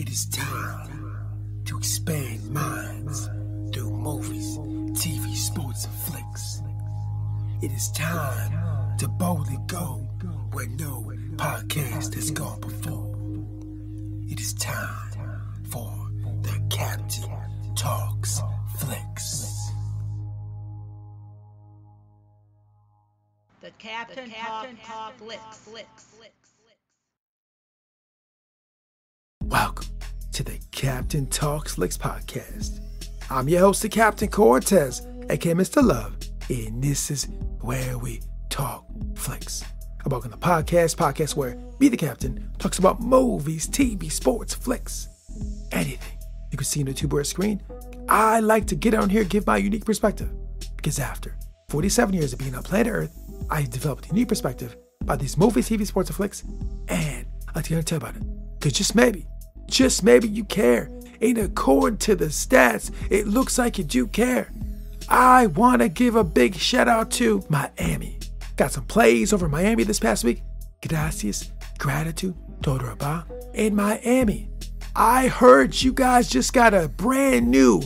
It is time to expand minds through movies, TV, sports, and flicks. It is time to boldly go where no podcast has gone before. It is time for the Captain Talks Flicks. The Captain Talks Flicks. Welcome to the Captain Talks Flicks podcast. I'm your host, the Captain Cortez, aka Mr. Love, and this is where we talk flicks. I'm welcome to the podcast where me, the Captain, talks about movies, TV, sports, flicks, anything you can see on the tuber screen. I like to get on here and give my unique perspective because after 47 years of being on planet Earth, I developed a unique perspective about these movies, TV, sports, and flicks, and I'd like to tell about it. Because just maybe you care. And according to the stats, it looks like you do care. I want to give a big shout out to Miami. Got some plays over Miami this past week. Gracias, gratitude, todo rabá, in Miami. I heard you guys just got a brand new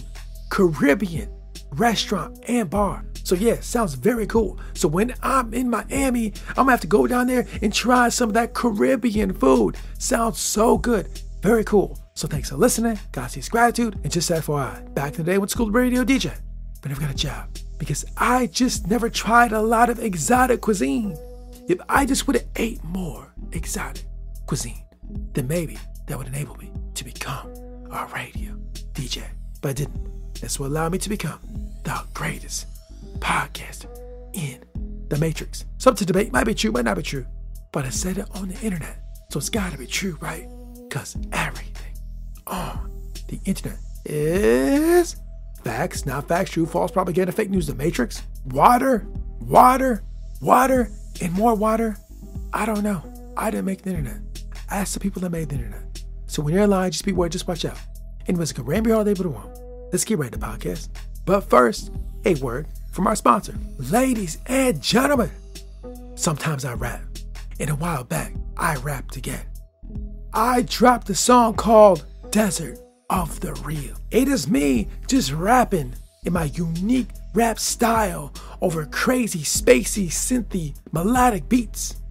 Caribbean restaurant and bar. So yeah, sounds very cool. So when I'm in Miami, I'm gonna have to go down there and try some of that Caribbean food. Sounds so good. Very cool. So thanks for listening. Gracias, gratitude. And just FYI, back in the day went to school to radio DJ, but never got a job because I just never tried a lot of exotic cuisine. If I just would have ate more exotic cuisine, then maybe that would enable me to become a radio DJ. But I didn't. That's what allowed me to become the greatest podcaster in the Matrix. Something to debate, might be true, might not be true, but I said it on the internet, so it's gotta be true, right? Because everything on the internet is facts, not facts, true, false, propaganda, fake news, the Matrix, water, and more water. I don't know. I didn't make the internet. I asked the people that made the internet. So when you're lying, just beware, just watch out. Anyways, a good Ramby all day but a one. Let's get right to the podcast. But first, a word from our sponsor. Ladies and gentlemen, sometimes I rap. And a while back, I rapped again. I dropped a song called Desert of the Real. It is me just rapping in my unique rap style over crazy, spacey, synthy, melodic beats.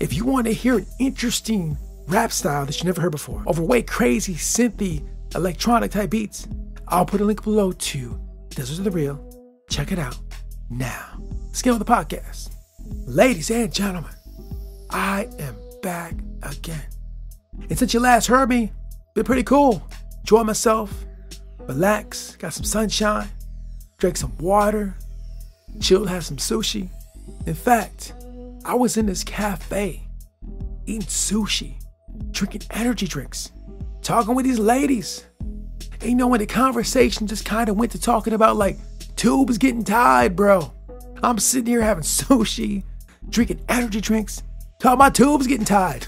If you want to hear an interesting rap style that you never heard before, over way crazy, synthy, electronic type beats, I'll put a link below to Desert of the Real. Check it out now. Let's get on the podcast. Ladies and gentlemen, I am back again. And since you last heard me, been pretty cool. Enjoy myself, relax, got some sunshine, drank some water, chilled, had some sushi. In fact, I was in this cafe eating sushi, drinking energy drinks, talking with these ladies. And you know, when the conversation just kind of went to talking about like tubes getting tied, bro. I'm sitting here having sushi, drinking energy drinks, talking about tubes getting tied.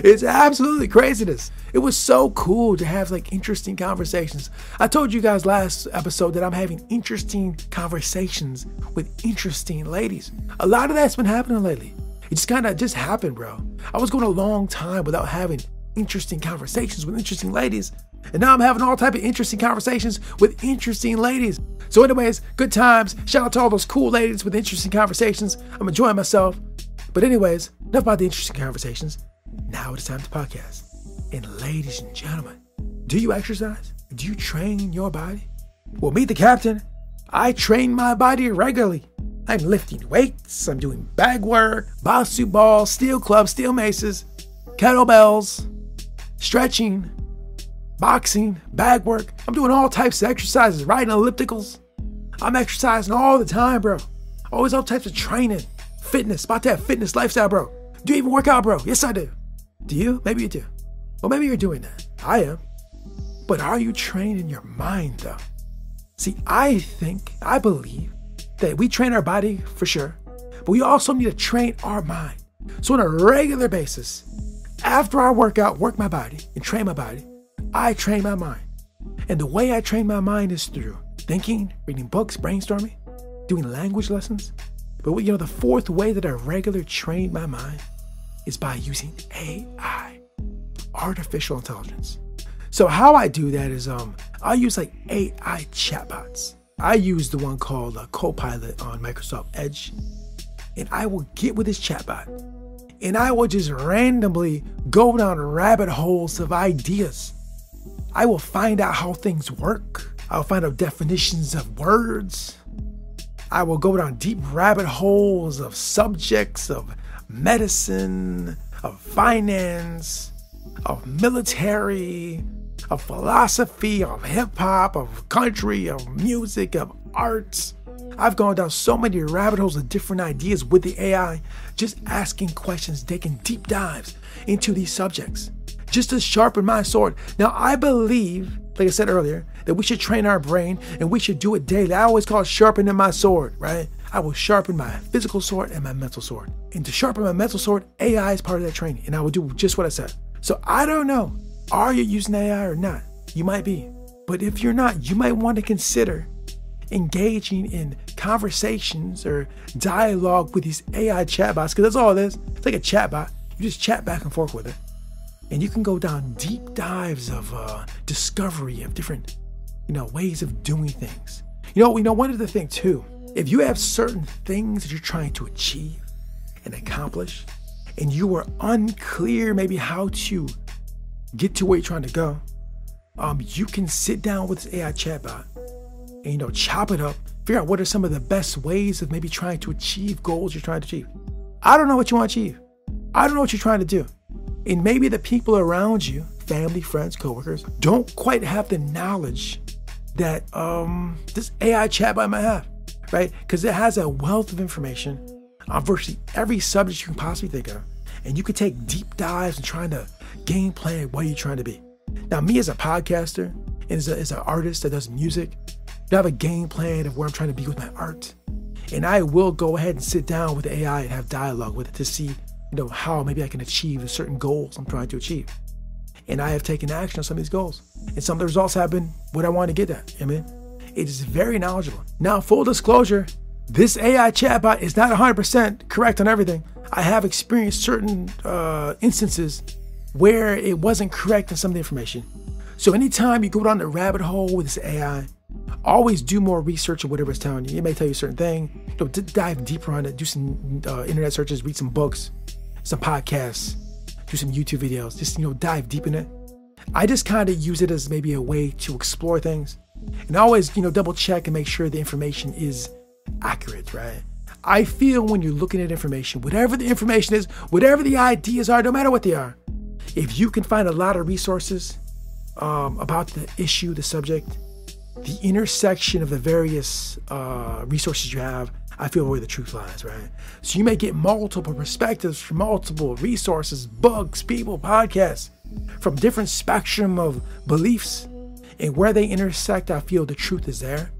It's absolutely craziness. It was so cool to have like interesting conversations. I told you guys last episode that I'm having interesting conversations with interesting ladies. A lot of that's been happening lately. It just kind of just happened, bro. I was going a long time without having interesting conversations with interesting ladies. And now I'm having all type of interesting conversations with interesting ladies. So anyways, good times. Shout out to all those cool ladies with interesting conversations. I'm enjoying myself. But anyways, enough about the interesting conversations. Now it's time to podcast. And ladies and gentlemen, do you exercise? Do you train your body? Well, me, the Captain, I train my body regularly. I'm lifting weights, I'm doing bag work, bosu balls, steel clubs, steel maces, kettlebells, stretching, boxing, bag work. I'm doing all types of exercises, riding ellipticals. I'm exercising all the time, bro. Always all types of training, fitness, about to have fitness lifestyle, bro. Do you even work out, bro? Yes, I do. Do you? Maybe you do. Well, maybe you're doing that. I am. But are you training your mind, though? See, I believe that we train our body for sure, but we also need to train our mind. So on a regular basis, after I work my body and train my body, I train my mind. And the way I train my mind is through thinking, reading books, brainstorming, doing language lessons. But the fourth way that I regularly train my mind is by using AI. artificial intelligence. So how I do that is I use like AI chatbots. I use the one called Copilot on Microsoft Edge. And I will get with this chatbot. And I will just randomly go down rabbit holes of ideas. I will find out how things work. I'll find out definitions of words. I will go down deep rabbit holes of subjects, of medicine, of finance, of military, of philosophy, of hip hop, of country, of music, of arts. I've gone down so many rabbit holes of different ideas with the AI, just asking questions, taking deep dives into these subjects, just to sharpen my sword. Now, I believe, like I said earlier, that we should train our brain and we should do it daily. I always call it sharpening my sword, right? I will sharpen my physical sword and my mental sword. And to sharpen my mental sword, AI is part of that training. And I will do just what I said. So I don't know, are you using AI or not? You might be. But if you're not, you might want to consider engaging in conversations or dialogue with these AI chatbots, because that's all it is. It's like a chatbot. You just chat back and forth with it. And you can go down deep dives of discovery of different, ways of doing things. One other thing too, if you have certain things that you're trying to achieve and accomplish, and you are unclear maybe how to get to where you're trying to go, you can sit down with this AI chatbot and, chop it up, figure out what are some of the best ways of maybe trying to achieve goals you're trying to achieve. I don't know what you want to achieve. I don't know what you're trying to do. And maybe the people around you, family, friends, coworkers, don't quite have the knowledge that this AI chatbot might have, right? Because it has a wealth of information on virtually every subject you can possibly think of. And you can take deep dives and trying to game plan what you're trying to be. Now, me as a podcaster and as an artist that does music, I have a game plan of where I'm trying to be with my art. And I will go ahead and sit down with the AI and have dialogue with it to see, how maybe I can achieve certain goals I'm trying to achieve. And I have taken action on some of these goals. And some of the results have been what I want to get at. It is very knowledgeable. Now, full disclosure, this AI chatbot is not 100% correct on everything. I have experienced certain instances where it wasn't correct in some of the information. So anytime you go down the rabbit hole with this AI, always do more research on whatever it's telling you. It may tell you a certain thing. Dive deeper on it. Do some internet searches, read some books, some podcasts, do some YouTube videos. Just, dive deep in it. I just kind of use it as maybe a way to explore things. And always, double check and make sure the information is accurate, right? I feel when you're looking at information, whatever the information is, whatever the ideas are, no matter what they are, if you can find a lot of resources about the issue, the subject, the intersection of the various resources you have, I feel where the truth lies, right? So you may get multiple perspectives from multiple resources, books, people, podcasts, from different spectrum of beliefs, and where they intersect, I feel the truth is there.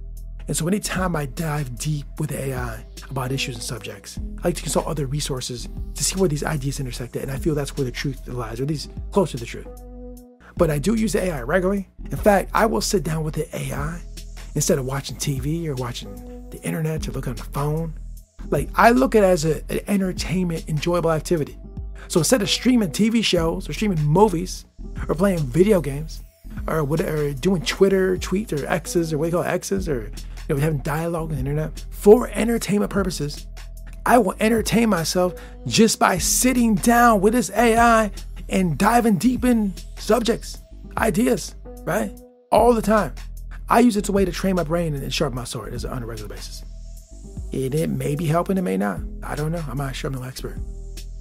And so anytime I dive deep with AI about issues and subjects, I like to consult other resources to see where these ideas intersect, and I feel that's where the truth lies, or at least close to the truth. But I do use the AI regularly. In fact, I will sit down with the AI instead of watching TV or watching the internet or looking on the phone. Like, I look at it as an entertainment, enjoyable activity. So instead of streaming TV shows or streaming movies or playing video games or whatever, doing Twitter tweets or X's or what do you call it, X's, or having dialogue on the internet for entertainment purposes, I will entertain myself just by sitting down with this AI and diving deep in subjects, ideas, right? All the time. I use it as a way to train my brain and sharpen my sword on a regular basis. And it may be helping, it may not. I don't know. I'm not sure. I'm no expert.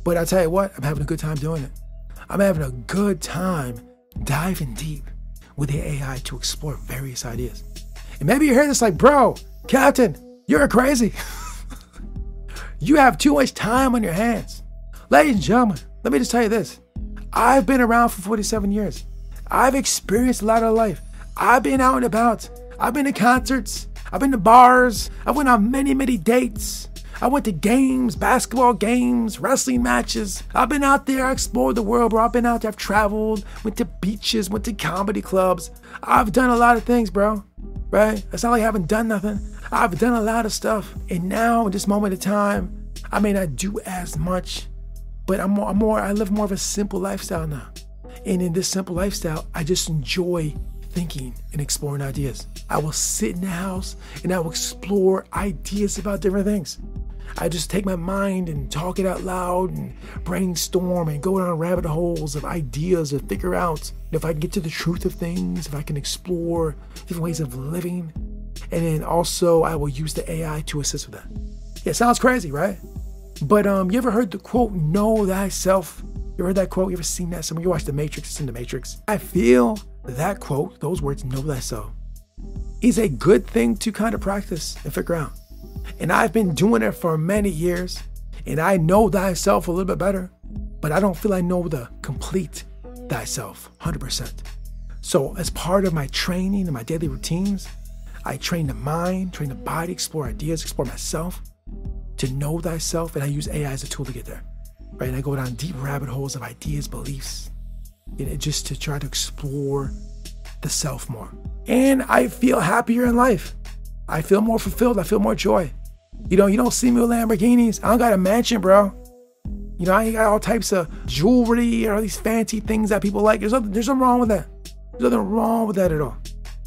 But I tell you what, I'm having a good time doing it. I'm having a good time diving deep with the AI to explore various ideas. And maybe you're hearing this like, bro, Captain, you're crazy. You have too much time on your hands. Ladies and gentlemen, let me just tell you this. I've been around for 47 years. I've experienced a lot of life. I've been out and about. I've been to concerts. I've been to bars. I went on many, many dates. I went to games, basketball games, wrestling matches. I've been out there. I explored the world, bro. I've been out there. I've traveled, went to beaches, went to comedy clubs. I've done a lot of things, bro. Right? It's not like I haven't done nothing. I've done a lot of stuff. And now, in this moment of time, I may not do as much, but I live more of a simple lifestyle now. And in this simple lifestyle, I just enjoy thinking and exploring ideas. I will sit in the house and I will explore ideas about different things. I just take my mind and talk it out loud and brainstorm and go down rabbit holes of ideas to figure out if I can get to the truth of things, if I can explore different ways of living. And then also I will use the AI to assist with that. Yeah, sounds crazy, right? But you ever heard the quote, know thyself? You ever heard that quote? You ever seen that somewhere? You watch The Matrix, it's in The Matrix. I feel that quote, those words, know thyself, is a good thing to kind of practice and figure out. And I've been doing it for many years, and I know thyself a little bit better, but I don't feel I know the complete thyself 100%. So as part of my training and my daily routines, I train the mind, train the body, explore ideas, explore myself to know thyself, and I use AI as a tool to get there, right? And I go down deep rabbit holes of ideas, beliefs, just to try to explore the self more. And I feel happier in life. I feel more fulfilled. I feel more joy. You don't see me with Lamborghinis. I don't got a mansion, bro. I ain't got all types of jewelry or all these fancy things that people like. There's nothing wrong with that. There's nothing wrong with that at all.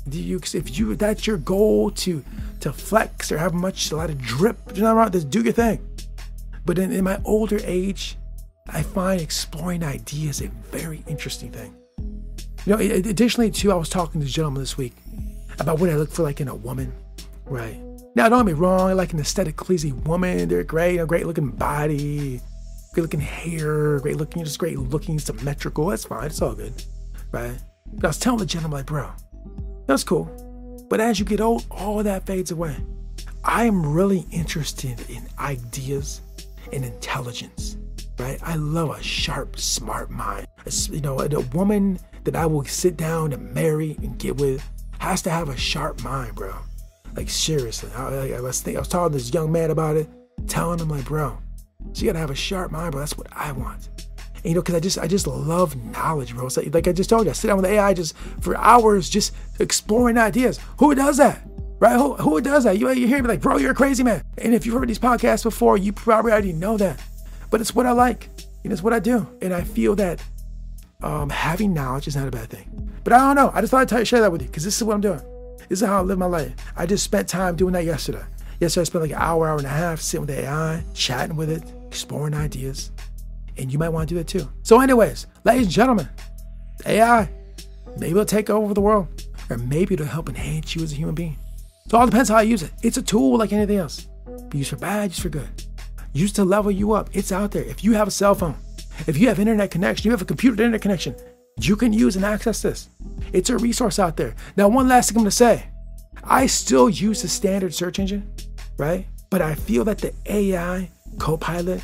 If that's your goal to flex or have a lot of drip, there's nothing wrong. Just do your thing. But in my older age, I find exploring ideas a very interesting thing. Additionally too, I was talking to this gentleman this week about what I look for like in a woman, right? Now, don't get me wrong, I like an aesthetic pleasing woman. They're great, great looking body, great looking hair, great looking, symmetrical. That's fine, it's all good, right? But I was telling the gentleman, like, bro, that's cool. But as you get old, all that fades away. I am really interested in ideas and intelligence, right? I love a sharp, smart mind. A woman that I will sit down and marry and get with has to have a sharp mind, bro. Like, seriously. I was talking to this young man about it, telling him, like, bro, so you gotta have a sharp mind, bro. That's what I want. And, because I just love knowledge, bro. So, like I just told you, I sit down with AI just for hours, just exploring ideas. Who does that, right? Who does that? You hear me like, bro, you're a crazy man. And if you've heard these podcasts before, you probably already know that. But it's what I like, and it's what I do. And I feel that having knowledge is not a bad thing. But I don't know. I just thought I'd share that with you because this is what I'm doing. This is how I live my life. I just spent time doing that yesterday. Yesterday I spent like an hour and a half sitting with the AI, chatting with it, exploring ideas. And you might want to do that too. So anyways, ladies and gentlemen, AI, maybe it'll take over the world, or maybe it'll help enhance you as a human being. So it all depends how I use it. It's a tool like anything else. Be used for bad, used for good. Used to level you up. It's out there. If you have a cell phone, if you have internet connection, you have a computer to internet connection, you can use and access this. It's a resource out there. Now, one last thing I'm gonna say. I still use the standard search engine, right? But I feel that the AI Copilot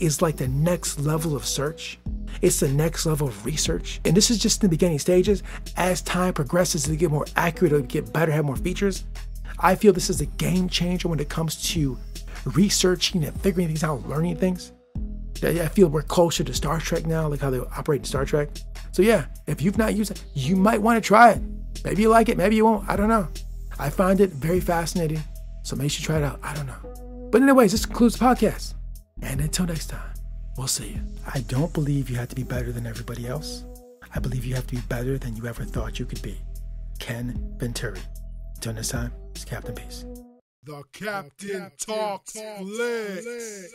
is like the next level of search. It's the next level of research. And this is just in the beginning stages. As time progresses, to get more accurate, it'll get better, have more features. I feel this is a game changer when it comes to researching and figuring things out, learning things. I feel we're closer to Star Trek now, like how they operate in Star Trek. So yeah, if you've not used it, you might want to try it. Maybe you like it, maybe you won't, I don't know. I find it very fascinating, so make sure you try it out, I don't know. But anyways, this concludes the podcast. And until next time, we'll see you. I don't believe you have to be better than everybody else. I believe you have to be better than you ever thought you could be. Ken Venturi. Until next time, it's Captain Peace. The Captain Talks Flicks.